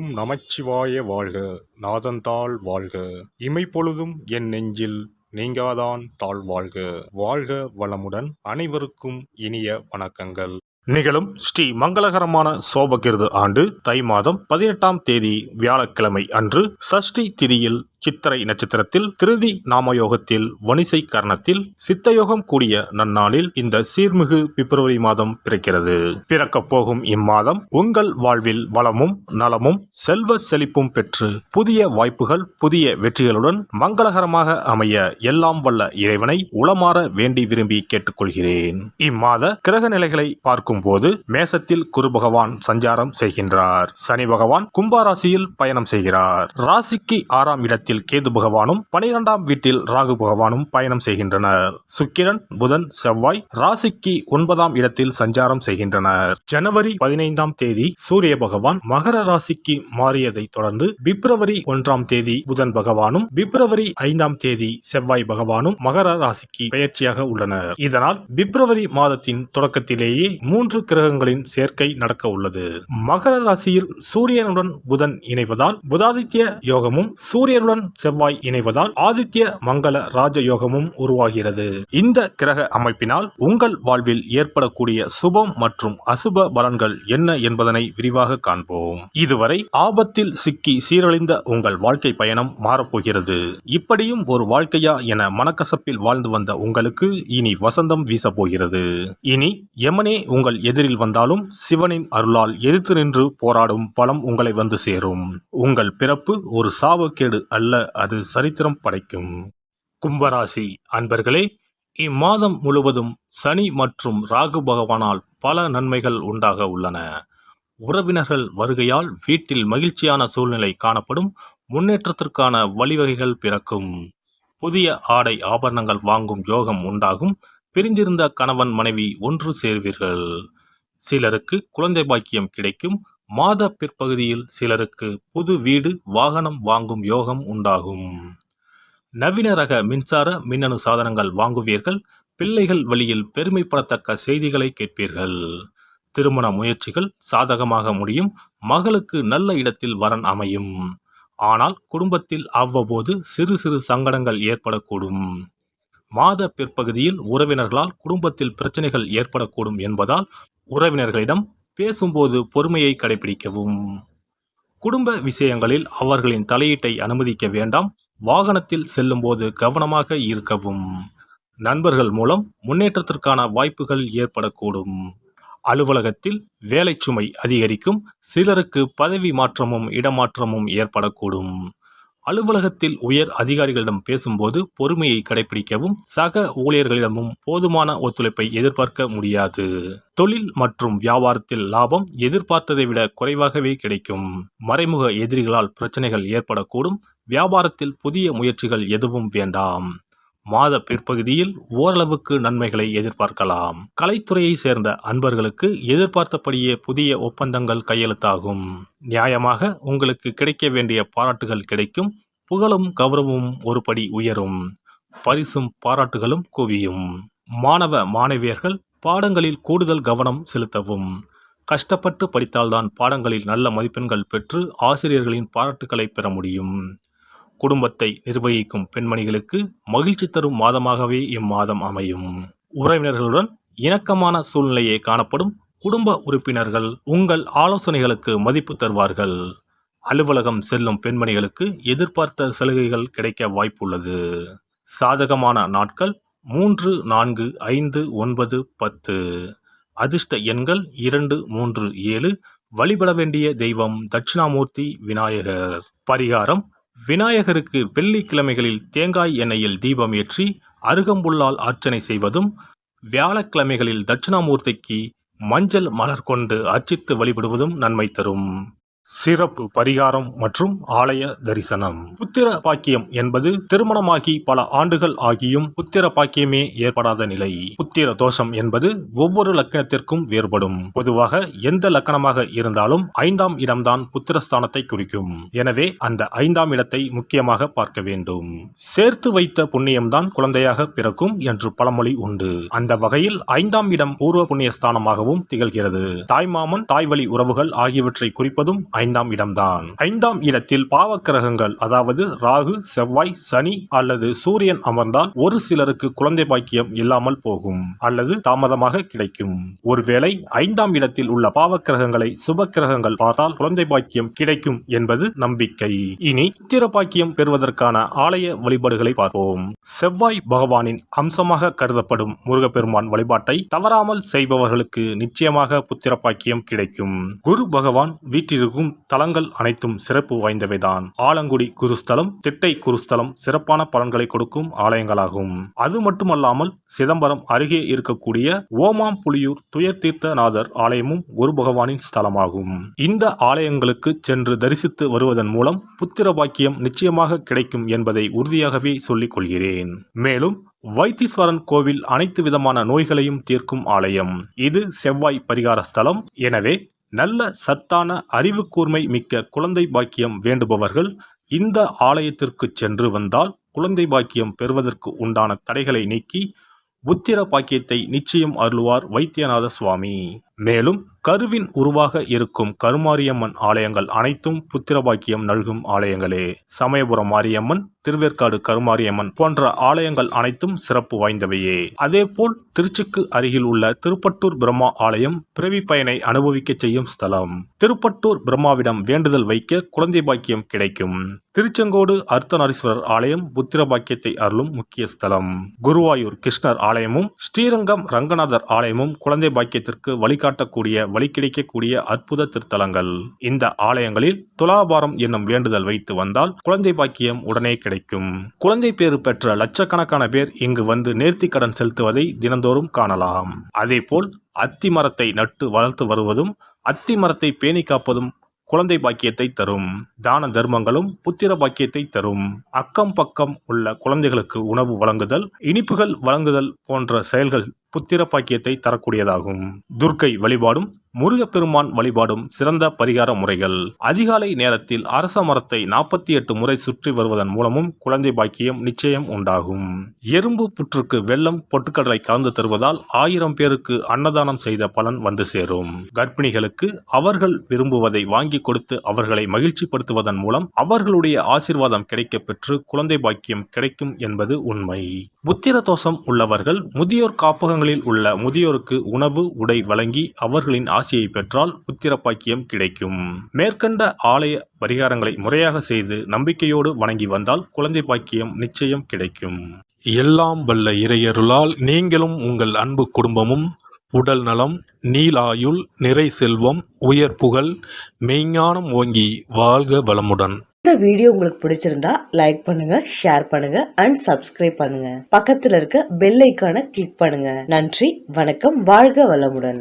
ஓம் நமச்சிவாய வாழ்க. நாதந்தாள் வாழ்க. இமைப்பொழுதும் என் நெஞ்சில் நீங்காதான் தாழ் வாழ்க. வாழ்க வளமுடன். அனைவருக்கும் இனிய வணக்கங்கள். நிகழும் ஸ்ரீ மங்களகரமான சோபகிருது ஆண்டு தை மாதம் 18ஆம் தேதி வியாழக்கிழமை அன்று சஷ்டி திதியில் சித்திரை நட்சத்திரத்தில் திருதி நாமயோகத்தில் வணிசை கரணத்தில் சித்தயோகம் கூடிய நன்னாளில் இந்த சீர்மிகு பிப்ரவரி மாதம் பிறக்கிறது. பிறக்கப் போகும் இம்மாதம் உங்கள் வாழ்வில் வளமும் நலமும் செல்வ செழிப்பும் பெற்று புதிய வாய்ப்புகள் புதிய வெற்றிகளுடன் மங்களகரமாக அமைய எல்லாம் வல்ல இறைவனை உளமாற வேண்டி விரும்பி கேட்டுக்கொள்கிறேன். இம்மாத கிரக நிலைகளை பார்க்கும் போது மேசத்தில் குரு பகவான் சஞ்சாரம் செய்கின்றார். சனி பகவான் கும்பராசியில் பயணம் செய்கிறார். ராசிக்கு 6ஆம் இடத்தில் கேது பகவானும் 12ஆம் வீட்டில் ராகு பகவானும் பயணம் செய்கின்றனர். சுக்கிரன் புதன் செவ்வாய் ராசிக்கு 9ஆம் இடத்தில் சஞ்சாரம் செய்கின்றனர். ஜனவரி 15ஆம் தேதி சூரிய பகவான் மகர ராசிக்கு மாறியதை தொடர்ந்து பிப்ரவரி 1ஆம் தேதி புதன் பகவானும் பிப்ரவரி 5ஆம் தேதி செவ்வாய் பகவானும் மகர ராசிக்கு பெயர்ச்சியாக உள்ளனர். இதனால் பிப்ரவரி மாதத்தின் தொடக்கத்திலேயே 3 கிரகங்களின் சேர்க்கை நடக்க உள்ளது. மகர ராசியில் சூரியனுடன் புதன் இணைவதால் புதாதித்ய யோகமும் சூரியனுடன் செவ்வாய் இணைவதால் ஆதித்ய மங்கள ராஜ யோகமும் உருவாகிறது. இந்த கிரக அமைப்பினால் உங்கள் வாழ்வில் ஏற்படக்கூடிய சுபம் மற்றும் அசுப பலன்கள் என்ன என்பதனை விரிவாக காண்போம். இதுவரை ஆபத்தில் சிக்கி சீரழிந்த உங்கள் வாழ்க்கை பயணம் மாறப்போகிறது. இப்படியும் ஒரு வாழ்க்கையா என மனக்கசப்பில் வாழ்ந்து வந்த உங்களுக்கு இனி வசந்தம் வீசப்போகிறது. இனி யமனே உங்கள் எதிரில் வந்தாலும் சிவனின் அருளால் எதிர்த்து நின்று போராடும் பலம் உங்களை வந்து சேரும். உங்கள் பிறப்பு ஒரு சாபக்கேடு அல்ல, அது சரித்திரம் படைக்கும். கும்பராசி அன்பர்களே, இம்மாதம் முழுவதும் சனி மற்றும் ராகு பகவானால் பல நன்மைகள் உண்டாக உள்ளன. உறவினர்கள் வருகையால் வீட்டில் மகிழ்ச்சியான சூழ்நிலை காணப்படும். முன்னேற்றத்திற்கான வழிவகைகள் பிறக்கும். புதிய ஆடை ஆபரணங்கள் வாங்கும் யோகம் உண்டாகும். பிரிந்திருந்த கணவன் மனைவி ஒன்று சேர்வீர்கள். சிலருக்கு குழந்தை பாக்கியம் கிடைக்கும். மாத பிற்பகுதியில் சிலருக்கு புது வீடு வாகனம் வாங்கும் யோகம் உண்டாகும். நவீன ரக மின்சார மின்னணு சாதனங்கள் வாங்குவீர்கள். பிள்ளைகள் வழியில் பெருமைப்படத்தக்க செய்திகளை கேட்பீர்கள். திருமண முயற்சிகள் சாதகமாக முடியும். மகளுக்கு நல்ல இடத்தில் வரன் அமையும். ஆனால் குடும்பத்தில் அவ்வப்போது சிறு சிறு சங்கடங்கள் ஏற்படக்கூடும். மாத பிற்பகுதியில் உறவினர்களால் குடும்பத்தில் பிரச்சனைகள் ஏற்படக்கூடும் என்பதால் உறவினர்களிடம் பேசும்போது பொறுமையை கடைபிடிக்கவும். குடும்ப விஷயங்களில் அவர்களின் தலையீட்டை அனுமதிக்க வேண்டாம். வாகனத்தில் செல்லும் போது கவனமாக இருக்கவும். நண்பர்கள் மூலம் முன்னேற்றத்திற்கான வாய்ப்புகள் ஏற்படக்கூடும். அலுவலகத்தில் வேலை சுமை அதிகரிக்கும். சிலருக்கு பதவி மாற்றமும் இடமாற்றமும் ஏற்படக்கூடும். அலுவலகத்தில் உயர் அதிகாரிகளிடம் பேசும்போது பொறுமையை கடைபிடிக்கவும். சக ஊழியர்களிடமும் போதுமான ஒத்துழைப்பை எதிர்பார்க்க முடியாது. தொழில் மற்றும் வியாபாரத்தில் லாபம் எதிர்பார்த்ததை விட குறைவாகவே கிடைக்கும். மறைமுக எதிரிகளால் பிரச்சனைகள் ஏற்படக்கூடும். வியாபாரத்தில் புதிய முயற்சிகள் எதுவும் வேண்டாம். மாத பிற்பகுதியில் ஓரளவுக்கு நன்மைகளை எதிர்பார்க்கலாம். கலைத்துறையை சேர்ந்த அன்பர்களுக்கு எதிர்பார்த்தபடியே புதிய ஒப்பந்தங்கள் கையெழுத்தாகும். நியாயமாக உங்களுக்கு கிடைக்க வேண்டிய பாராட்டுகள் கிடைக்கும். புகழும் கௌரவமும் ஒரு படி உயரும். பரிசும் பாராட்டுகளும் குவியும். மாணவ மாணவியர்கள் பாடங்களில் கூடுதல் கவனம் செலுத்தவும். கஷ்டப்பட்டு படித்தால்தான் பாடங்களில் நல்ல மதிப்பெண்கள் பெற்று ஆசிரியர்களின் பாராட்டுகளை பெற முடியும். குடும்பத்தை நிர்வகிக்கும் பெண்மணிகளுக்கு மகிழ்ச்சி தரும் மாதமாகவே இம்மாதம் அமையும். உறவினர்களுடன் இணக்கமான சூழ்நிலையே காணப்படும். குடும்ப உறுப்பினர்கள் உங்கள் ஆலோசனைகளுக்கு மதிப்பு தருவார்கள். அலுவலகம் செல்லும் பெண்மணிகளுக்கு எதிர்பார்த்த சலுகைகள் கிடைக்க வாய்ப்புள்ளது. சாதகமான நாட்கள் 3, 4, 5, 9, 10. அதிர்ஷ்ட எண்கள் 2, 3, 7. வழிபட வேண்டிய தெய்வம் தட்சிணாமூர்த்தி விநாயகர். பரிகாரம்: விநாயகருக்கு வெள்ளிக்கிழமைகளில் தேங்காய் எண்ணெயில் தீபம் ஏற்றி அருகம்புல்லால் அர்ச்சனை செய்வதும், வியாழக்கிழமைகளில் தட்சிணாமூர்த்திக்கு மஞ்சள் மலர் கொண்டு அர்ச்சித்து வழிபடுவதும் நன்மை தரும். சிறப்பு பரிகாரம் மற்றும் ஆலய தரிசனம். புத்திர பாக்கியம் என்பது திருமணமாகி பல ஆண்டுகள் ஆகியும் புத்திர பாக்கியமே ஏற்படாத நிலை. புத்திர தோஷம் என்பது ஒவ்வொரு லக்னத்திற்கும் வேறுபடும். பொதுவாக எந்த லக்னமாக இருந்தாலும் 5ஆம் இடம்தான் புத்திரஸ்தானத்தை குறிக்கும். எனவே அந்த 5ஆம் இடத்தை முக்கியமாக பார்க்க வேண்டும். சேர்த்து வைத்த புண்ணியம்தான் குழந்தையாக பிறக்கும் என்று பழமொழி உண்டு. அந்த வகையில் 5ஆம் இடம் பூர்வ புண்ணிய ஸ்தானமாகவும் திகழ்கிறது. தாய்மாமன் தாய்வழி உறவுகள் ஆகியவற்றை குறிப்பதும் 5ஆம் இடம்தான். 5ஆம் இடத்தில் பாவக்கிரகங்கள் அதாவது ராகு, செவ்வாய், சனி அல்லது சூரியன் அமர்ந்தால் ஒரு சிலருக்கு குழந்தை பாக்கியம் இல்லாமல் போகும் அல்லது தாமதமாக கிடைக்கும். ஒருவேளை 5ஆம் இடத்தில் உள்ள பாவக்கிரகங்களை சுப கிரகங்கள் பார்த்தால் குழந்தை பாக்கியம் கிடைக்கும் என்பது நம்பிக்கை. இனி புத்திர பாக்கியம் பெறுவதற்கான ஆலய வழிபாடுகளை பார்ப்போம். செவ்வாய் பகவானின் அம்சமாக கருதப்படும் முருகப்பெருமான் வழிபாட்டை தவறாமல் செய்பவர்களுக்கு நிச்சயமாக புத்திர பாக்கியம் கிடைக்கும். குரு பகவான் வீற்றிருக்கும் தலங்கள் அனைத்தும் சிறப்பு வாய்ந்தவைதான். ஆலங்குடி குருஸ்தலம், திட்டை குருஸ்தலம் சிறப்பான பலன்களை கொடுக்கும் ஆலயங்களாகும். அது மட்டுமல்லாமல் சிதம்பரம் அருகே இருக்கக்கூடிய ஓமாம்புலியூர் துயர்தீர்த்தநாதர் ஆலயமும் குரு பகவானின் ஸ்தலமாகும். இந்த ஆலயங்களுக்கு சென்று தரிசித்து வருவதன் மூலம் புத்திர பாக்கியம் நிச்சயமாக கிடைக்கும் என்பதை உறுதியாகவே சொல்லிக் கொள்கிறேன். மேலும் வைத்தீஸ்வரன் கோவில் அனைத்து விதமான நோய்களையும் தீர்க்கும் ஆலயம். இது செவ்வாய் பரிகார ஸ்தலம். எனவே நல்ல சத்தான அறிவு கூர்மை மிக்க குழந்தை பாக்கியம் வேண்டுபவர்கள் இந்த ஆலயத்திற்கு சென்று வந்தால் குழந்தை பாக்கியம் பெறுவதற்கு உண்டான தடைகளை நீக்கி புத்திர பாக்கியத்தை நிச்சயம் அருள்வார் வைத்தியநாத சுவாமி. மேலும் கருவின் உருவாக இருக்கும் கருமாரியம்மன் ஆலயங்கள் அனைத்தும் புத்திர பாக்கியம் நல்கும் ஆலயங்களே. சமயபுரம் மாரியம்மன், திருவேற்காடு கருமாரியம்மன் போன்ற ஆலயங்கள் அனைத்தும் சிறப்பு வாய்ந்தவையே. அதேபோல் திருச்சிக்கு அருகில் உள்ள திருப்பட்டூர் பிரம்மா ஆலயம் பிறவி பயனை அனுபவிக்க செய்யும் ஸ்தலம். திருப்பட்டூர் பிரம்மாவிடம் வேண்டுதல் வைக்க குழந்தை பாக்கியம் கிடைக்கும். திருச்செங்கோடு அர்த்தநாரீஸ்வரர் ஆலயம் புத்திர பாக்கியத்தை அருளும் முக்கிய ஸ்தலம். குருவாயூர் கிருஷ்ணர் ஆலயமும் ஸ்ரீரங்கம் ரங்கநாதர் ஆலயமும் குழந்தை பாக்கியத்திற்கு வழிகாட்டக்கூடிய வழி கிடைக்கக்கூடிய அற்புத திருத்தலங்கள். இந்த ஆலயங்களில் துலாபாரம் என்னும் வேண்டுதல் வைத்து வந்தால் குழந்தை பாக்கியம் உடனே கிடைக்கும். குழந்தை பேறு பெற்ற லட்சக்கணக்கான பேர் இங்கு வந்து நேர்த்தி கடன் செலுத்துவதை தினந்தோறும் காணலாம். அதேபோல் அத்தி மரத்தை நட்டு வளர்த்து வருவதும் அத்தி மரத்தை பேணி காப்பதும் குழந்தை பாக்கியத்தை தரும். தான தர்மங்களும் புத்திர பாக்கியத்தை தரும். அக்கம் பக்கம் உள்ள குழந்தைகளுக்கு உணவு வழங்குதல், இனிப்புகள் வழங்குதல் போன்ற செயல்கள் புத்திர பாக்கியத்தை தரக்கூடியதாகும். துர்க்கை வழிபாடும் முருகப்பெருமான் வழிபாடும் சிறந்த பரிகார முறைகள். அதிகாலை நேரத்தில் அரச மரத்தை 48 முறை சுற்றி வருவதன் மூலமும் குழந்தை பாக்கியம் நிச்சயம் உண்டாகும். எறும்பு புற்றுக்கு வெல்லம் பொட்டுக்கடலை கலந்து தருவதால் 1000 பேருக்கு அன்னதானம் செய்த பலன் வந்து சேரும். கர்ப்பிணிகளுக்கு அவர்கள் விரும்புவதை வாங்கி கொடுத்து அவர்களை மகிழ்ச்சிப்படுத்துவதன் மூலம் அவர்களுடைய ஆசீர்வாதம் கிடைக்க பெற்று குழந்தை பாக்கியம் கிடைக்கும் என்பது உண்மை. புத்திர தோஷம் உள்ளவர்கள் முதியோர் காப்பகங்களில் உள்ள முதியோருக்கு உணவு உடை வழங்கி அவர்களின் ஆசையை பெற்றால் புத்திர பாக்கியம் கிடைக்கும். மேற்கண்ட ஆலய பரிகாரங்களை முறையாக செய்து நம்பிக்கையோடு வணங்கி வந்தால் குழந்தை பாக்கியம் நிச்சயம் கிடைக்கும். எல்லாம் வல்ல இறையருளால் நீங்களும் உங்கள் அன்பு குடும்பமும் உடல் நலம், நீலாயுள், நிறை செல்வம், உயர் புகழ், மெய்ஞானம் ஓங்கி வாழ்க வளமுடன். இந்த வீடியோ உங்களுக்கு பிடிச்சிருந்தா லைக் பண்ணுங்க, ஷேர் பண்ணுங்க அண்ட் சப்ஸ்கிரைப் பண்ணுங்க. பக்கத்துல இருக்க பெல் ஐகானை கிளிக் பண்ணுங்க. நன்றி, வணக்கம், வாழ்க வளமுடன்.